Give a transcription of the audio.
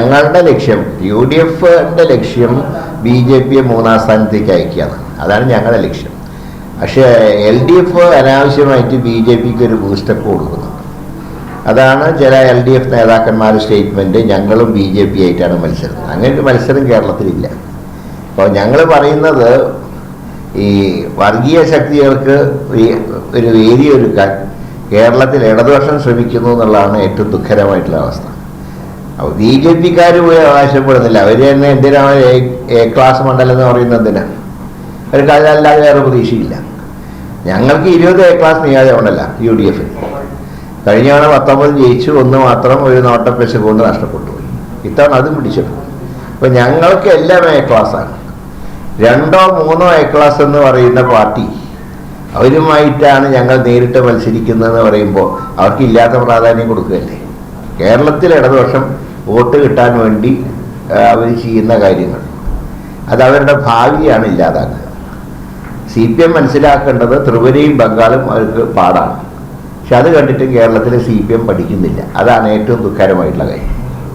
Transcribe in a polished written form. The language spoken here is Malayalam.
ഞങ്ങളുടെ ലക്ഷ്യം UDFന്റെ ലക്ഷ്യം BJPയെ മൂന്നാം സ്ഥാനത്തേക്ക് അയക്കുകയാണ്. അതാണ് ഞങ്ങളുടെ ലക്ഷ്യം. പക്ഷേ LDF അനാവശ്യമായിട്ട് BJPക്ക് ഒരു ബൂസ്റ്റപ്പ് കൊടുക്കുന്നുണ്ട്. അതാണ് ചില LDF നേതാക്കന്മാരുടെ സ്റ്റേറ്റ്മെൻറ്റ്. ഞങ്ങളും BJP ആയിട്ടാണ് മത്സരം. അങ്ങനെ ഒരു മത്സരം കേരളത്തിലില്ല. അപ്പോൾ ഞങ്ങൾ പറയുന്നത് ഈ വർഗീയ ശക്തികൾക്ക് ഒരു വേദി ഒരുക്കാൻ കേരളത്തിൽ ഇടതുപക്ഷം ശ്രമിക്കുന്നു എന്നുള്ളതാണ് ഏറ്റവും ദുഃഖകരമായിട്ടുള്ള അവസ്ഥ. അപ്പോൾ BJPക്കാർ പോയി അവകാശപ്പെടുന്നില്ല. അവർ തന്നെ എന്തിനാണ് എ ക്ലാസ് മണ്ഡലം എന്ന് പറയുന്നത്? എന്തിനാണ് അവർക്ക്? അതല്ലാതെ വേറെ പ്രതീക്ഷയില്ല. ഞങ്ങൾക്ക് 20 A ക്ലാസ് നിയോജകമണ്ഡല UDF. കഴിഞ്ഞ തവണ 19 ജയിച്ചു, 1 മാത്രം ഒരു നോട്ടപ്പശ കൊണ്ട് നഷ്ടപ്പെട്ടു പോയി. ഇത്തവണ അതും പിടിച്ചിട്ടു. അപ്പോൾ ഞങ്ങൾക്ക് എല്ലാം A ക്ലാസ്സാണ്. 2 or 3 A ക്ലാസ് എന്ന് പറയുന്ന പാർട്ടി അവരുമായിട്ടാണ് ഞങ്ങൾ നേരിട്ട് മത്സരിക്കുന്നതെന്ന് പറയുമ്പോൾ അവർക്കില്ലാത്ത പ്രാധാന്യം കൊടുക്കുകയല്ലേ. കേരളത്തിൽ ഇടതുപക്ഷം വോട്ട് കിട്ടാൻ വേണ്ടി അവർ ചെയ്യുന്ന കാര്യങ്ങൾ അത് അവരുടെ ഭാവിയാണ് ഇല്ലാതാക്കുക. CPM മനസ്സിലാക്കേണ്ടത് ത്രിപുരയും ബംഗാളും അവർക്ക് പാടാണ്. പക്ഷെ അത് കണ്ടിട്ട് കേരളത്തിലെ CPM പഠിക്കുന്നില്ല. അതാണ് ഏറ്റവും ദുഃഖകരമായിട്ടുള്ള കാര്യം.